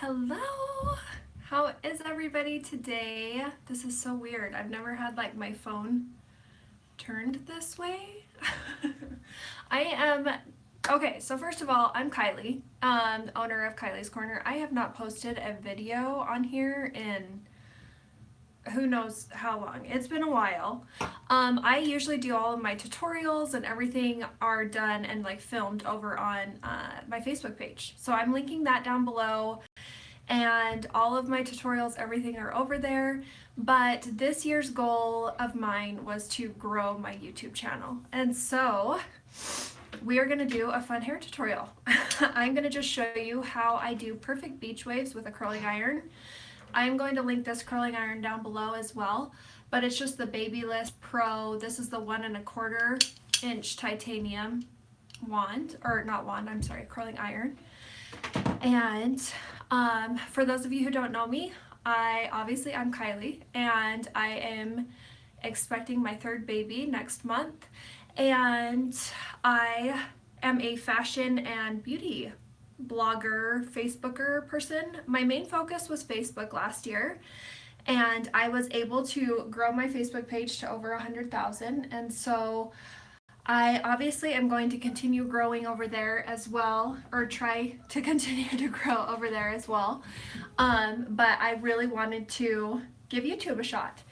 Hello! How is everybody today? This is so weird. I've never had like my phone turned this way. I am okay, so first of all, I'm Kylie, owner of Kylie's Corner. I have not posted a video on here in who knows how long. It's been a while. I usually do all of my tutorials and everything are done and like filmed over on my Facebook page. So I'm linking that down below. And all of my tutorials, everything are over there. But this year's goal of mine was to grow my YouTube channel. And so we are gonna do a fun hair tutorial. I'm gonna just show you how I do perfect beach waves with a curling iron. I'm going to link this curling iron down below as well, but it's just the Babyliss Pro. This is the 1¼ inch titanium wand, or not wand, I'm sorry, curling iron. And for those of you who don't know me, I'm Kylie, and I am expecting my third baby next month, and I am a fashion and beauty blogger, Facebooker person. My main focus was Facebook last year, and I was able to grow my Facebook page to over 100,000, and so I obviously am going to continue growing over there as well, or try to continue to grow over there as well. But I really wanted to give YouTube a shot.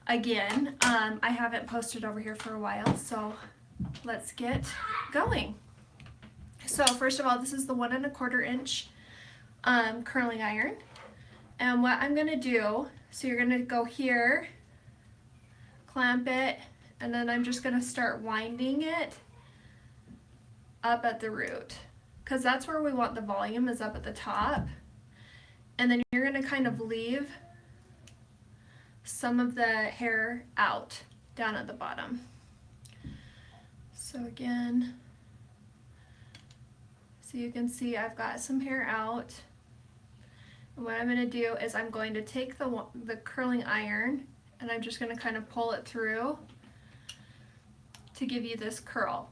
Again, I haven't posted over here for a while, so let's get going. So first of all, this is the 1¼ inch curling iron. And what I'm gonna do, so you're gonna go here, clamp it, and then I'm just gonna start winding it up at the root, because that's where we want the volume, is up at the top. And then you're gonna kind of leave some of the hair out down at the bottom. So again, so you can see I've got some hair out. And what I'm gonna do is I'm going to take the curling iron and I'm just gonna kind of pull it through to give you this curl.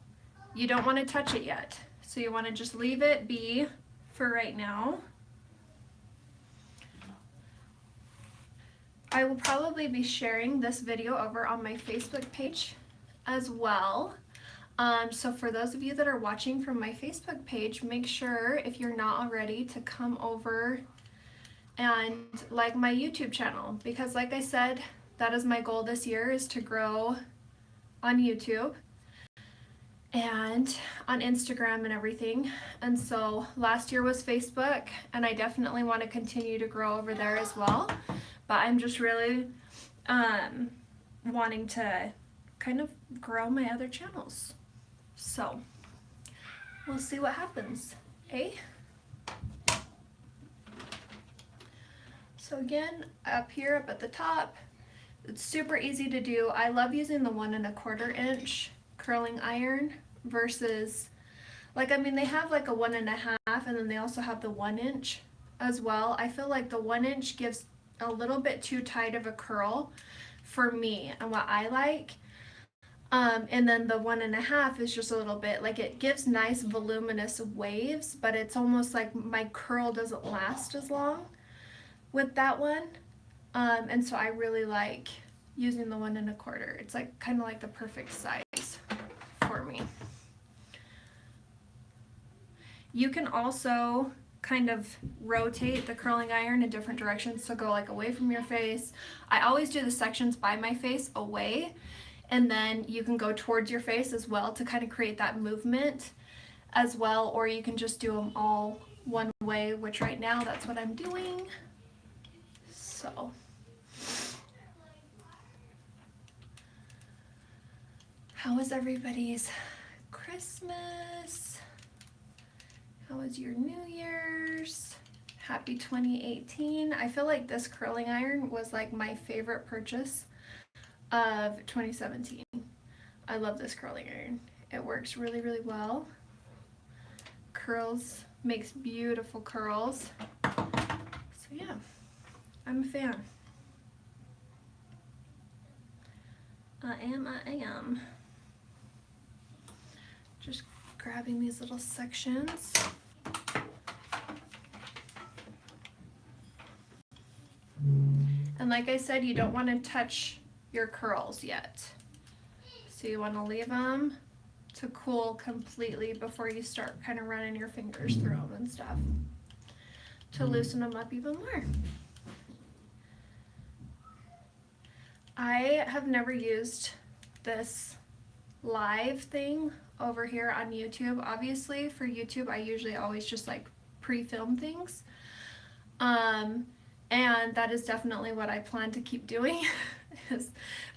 You don't want to touch it yet, so you want to just leave it be for right now. I will probably be sharing this video over on my Facebook page as well. So for those of you that are watching from my Facebook page, make sure, if you're not already, to come over and like my YouTube channel, because like I said, that is my goal this year, is to grow on YouTube and on Instagram and everything. And so last year was Facebook, and I definitely want to continue to grow over there as well, but I'm just really wanting to kind of grow my other channels. So we'll see what happens, eh? So again, up here, up at the top, it's super easy to do. I love using the 1¼ inch curling iron versus, like, I mean, they have like a 1½ and then they also have the 1 inch as well. I feel like the 1 inch gives a little bit too tight of a curl for me and what I like. And then the 1½ is just a little bit, like, it gives nice voluminous waves, but it's almost like my curl doesn't last as long with that one. And so I really like using the 1¼ It's like kind of like the perfect size for me. You can also kind of rotate the curling iron in different directions, so go like away from your face. I always do the sections by my face away, and then you can go towards your face as well to kind of create that movement as well, or you can just do them all one way, which right now that's what I'm doing. So how was everybody's Christmas? How was your New Year's? Happy 2018. I feel like this curling iron was like my favorite purchase of 2017. I love this curling iron. It works really, really well. Curls, makes beautiful curls. So yeah, I'm a fan. I am. Just grabbing these little sections. And like I said, you don't want to touch your curls yet. So you want to leave them to cool completely before you start kind of running your fingers through them and stuff to loosen them up even more. I have never used this live thing over here on YouTube. Obviously for YouTube I usually always just like pre-film things. And that is definitely what I plan to keep doing is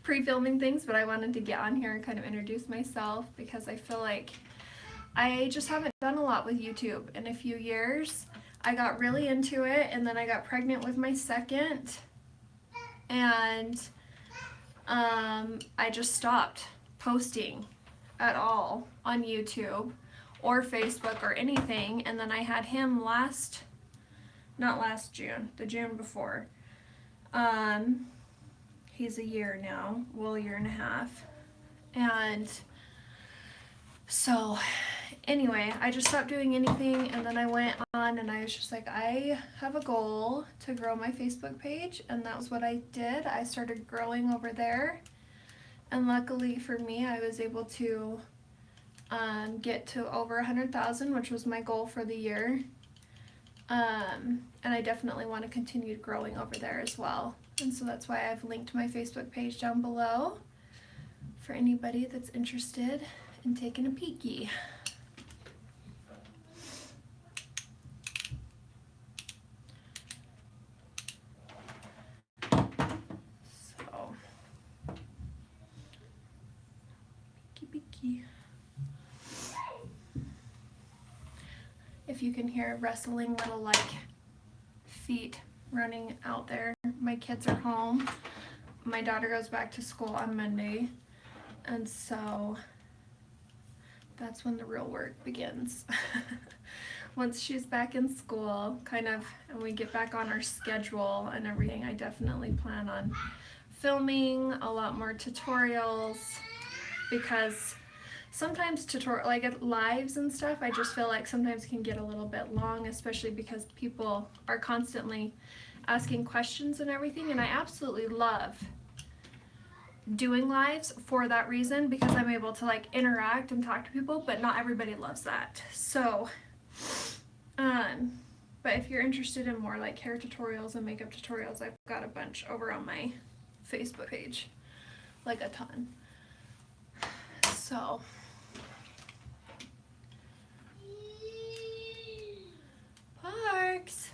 pre-filming things, but I wanted to get on here and kind of introduce myself because I feel like I just haven't done a lot with YouTube in a few years. I got really into it and then I got pregnant with my second and I just stopped posting at all on YouTube or Facebook or anything, and then I had him not last June, the June before. He's a year now, well, a year and a half. And so anyway, I just stopped doing anything, and then I went on and I was just like, I have a goal to grow my Facebook page, and that was what I did. I started growing over there, and luckily for me, I was able to get to over 100,000, which was my goal for the year. And I definitely want to continue growing over there as well. And so that's why I've linked my Facebook page down below for anybody that's interested in taking a peekie. So, peeky. If you can hear rustling little like feet running out there, my kids are home. My daughter goes back to school on Monday, and so that's when the real work begins. Once she's back in school, kind of, and we get back on our schedule and everything, I definitely plan on filming a lot more tutorials, because sometimes like lives and stuff, I just feel like sometimes can get a little bit long, especially because people are constantly asking questions and everything, and I absolutely love doing lives for that reason, because I'm able to like interact and talk to people, but not everybody loves that. So but if you're interested in more like hair tutorials and makeup tutorials, I've got a bunch over on my Facebook page, like a ton. So Parks.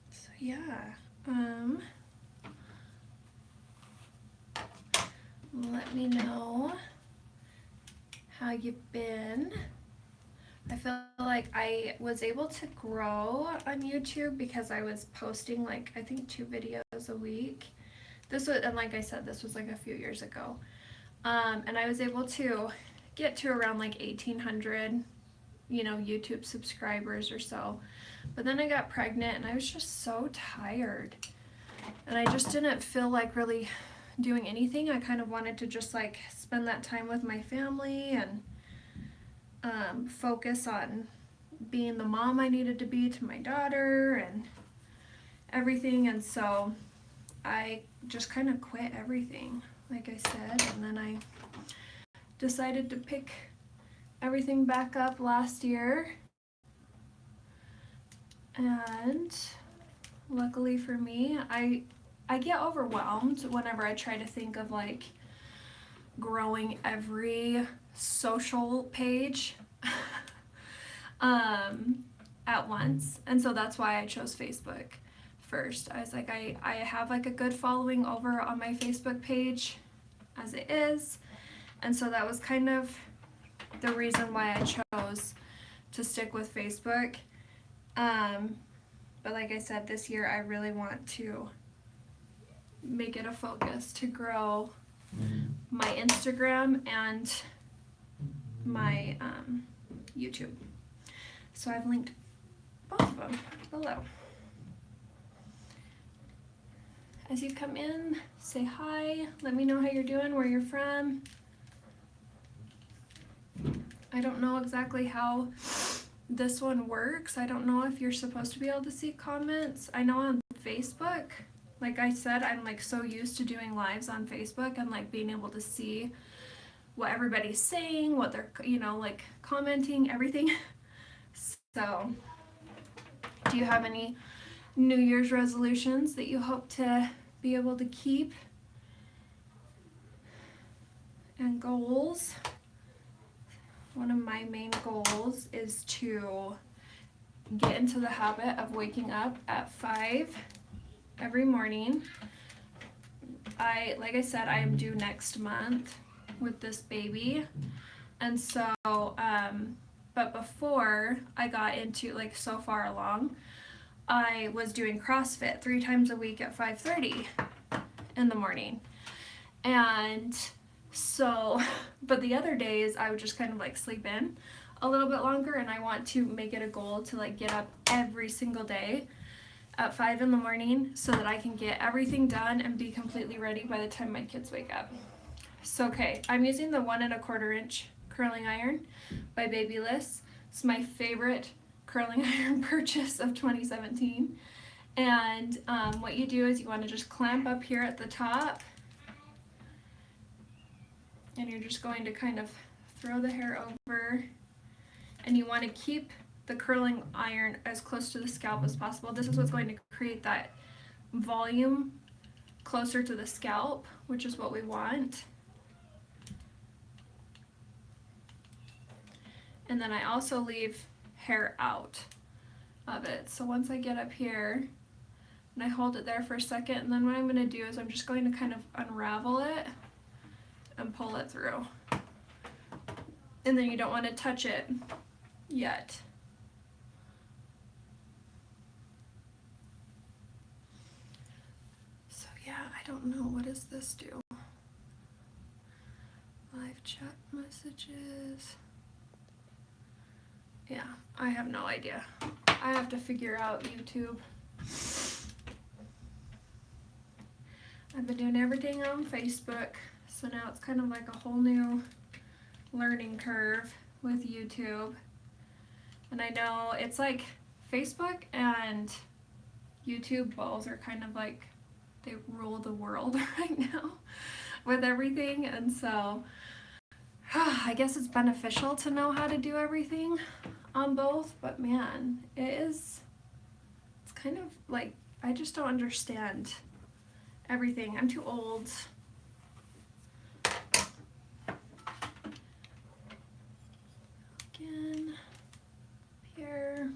So yeah, let me know how you've been. I feel like I was able to grow on YouTube because I was posting like I think 2 videos a week. This was, and like I said, this was like a few years ago. And I was able to get to around like 1,800, YouTube subscribers or so. But then I got pregnant and I was just so tired. And I just didn't feel like really doing anything. I kind of wanted to just like spend that time with my family and focus on being the mom I needed to be to my daughter and everything. And so I just kind of quit everything, like I said, and then I decided to pick everything back up last year. And luckily for me, I get overwhelmed whenever I try to think of like growing every social page at once. And so that's why I chose Facebook first. I was like, I have like a good following over on my Facebook page as it is. And so that was kind of the reason why I chose to stick with Facebook. But like I said, this year I really want to make it a focus to grow my Instagram and my YouTube. So I've linked both of them below. As you come in, say hi, let me know how you're doing, where you're from. I don't know exactly how this one works. I don't know if you're supposed to be able to see comments. I know on Facebook, like I said, I'm like so used to doing lives on Facebook and like being able to see what everybody's saying, what they're, you know, like commenting, everything. So, do you have any New Year's resolutions that you hope to be able to keep? And goals? One of my main goals is to get into the habit of waking up at 5 every morning. Like I said, I am due next month with this baby. And so, but before I got into, like, so far along, I was doing CrossFit 3 times a week at 5:30 in the morning. And so, but the other days I would just kind of like sleep in a little bit longer, and I want to make it a goal to like get up every single day at 5 in the morning so that I can get everything done and be completely ready by the time my kids wake up. So, okay, I'm using the 1 1/4 inch curling iron by Babyliss. It's my favorite curling iron purchase of 2017. And what you do is you want to just clamp up here at the top, and you're just going to kind of throw the hair over, and you want to keep the curling iron as close to the scalp as possible. This is what's going to create that volume closer to the scalp, which is what we want. And then I also leave hair out of it. So once I get up here, and I hold it there for a second, and then what I'm going to do is I'm just going to kind of unravel it and pull it through. And then you don't want to touch it yet. So yeah, I don't know, what does this do? Live chat messages. Yeah, I have no idea. I have to figure out YouTube. I've been doing everything on Facebook, so now it's kind of like a whole new learning curve with YouTube. And I know it's like Facebook and YouTube both are kind of like, they rule the world right now with everything. And so I guess it's beneficial to know how to do everything on both, but man, it's kind of like, I just don't understand everything. I'm too old. Again, here.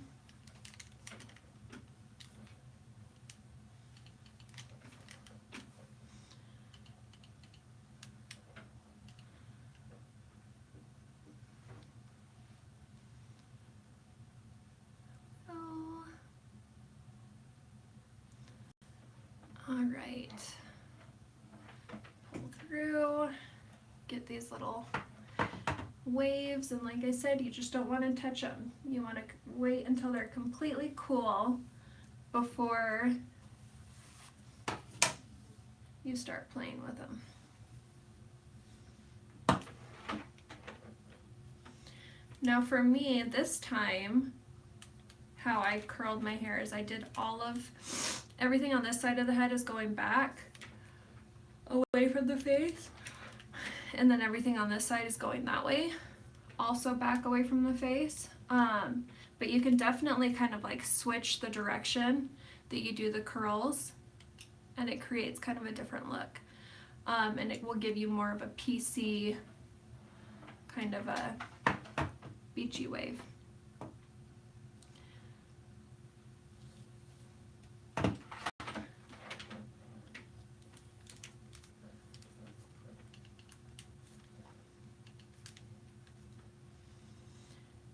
All right, pull through, get these little waves, and like I said, you just don't want to touch them. You want to wait until they're completely cool before you start playing with them. Now for me, this time, how I curled my hair is I did everything on this side of the head is going back away from the face, and then everything on this side is going that way, also back away from the face. But you can definitely kind of like switch the direction that you do the curls, and it creates kind of a different look. And it will give you more of a PC kind of a beachy wave.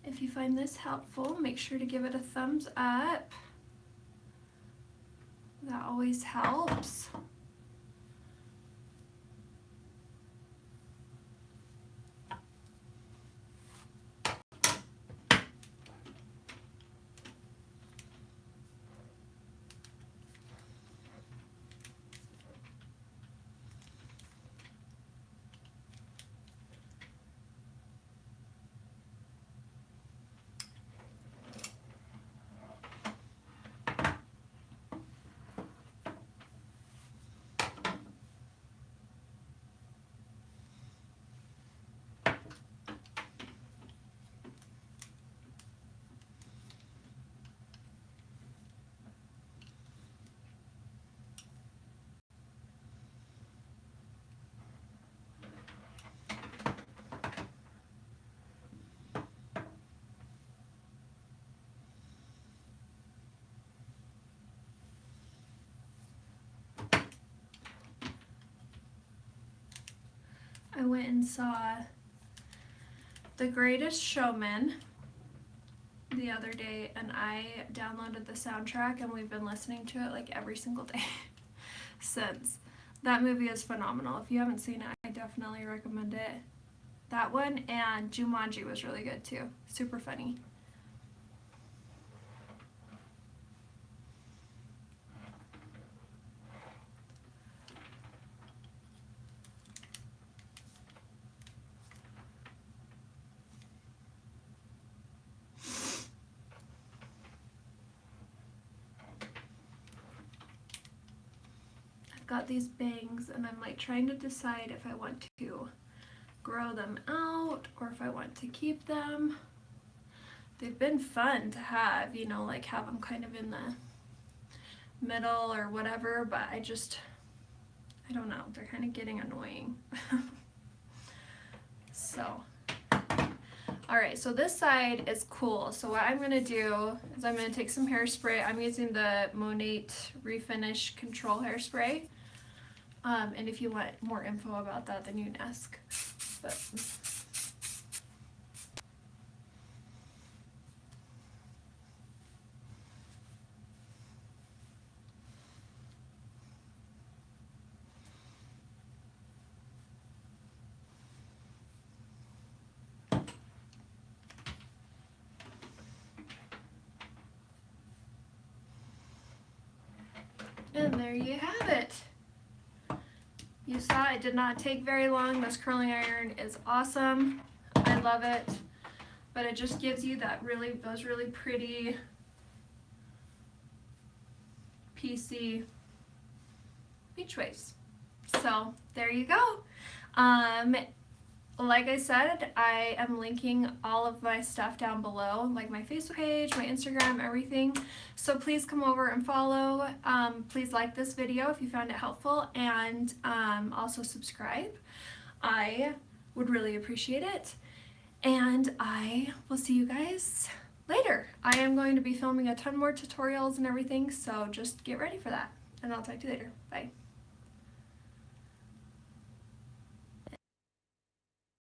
If you find this helpful, make sure to give it a thumbs up. That always helps. I went and saw The Greatest Showman the other day, and I downloaded the soundtrack, and we've been listening to it like every single day since. That movie is phenomenal. If you haven't seen it, I definitely recommend it. That one, and Jumanji was really good too. Super funny. Got these bangs, and I'm like trying to decide if I want to grow them out or if I want to keep them. They've been fun to have, you know, like have them kind of in the middle or whatever, but I don't know, they're kind of getting annoying. So alright, so this side is cool. So what I'm going to do is I'm going to take some hairspray. I'm using the Monate Refinish Control Hairspray. And if you want more info about that, then you can ask. But and there you have it. You saw it did not take very long. This curling iron is awesome. I love it. But it just gives you those really pretty PC beach waves. So there you go. Like I said, I am linking all of my stuff down below, like my Facebook page, my Instagram, everything. So please come over and follow. Please like this video if you found it helpful, and also subscribe. I would really appreciate it. And I will see you guys later. I am going to be filming a ton more tutorials and everything, so just get ready for that. And I'll talk to you later. Bye.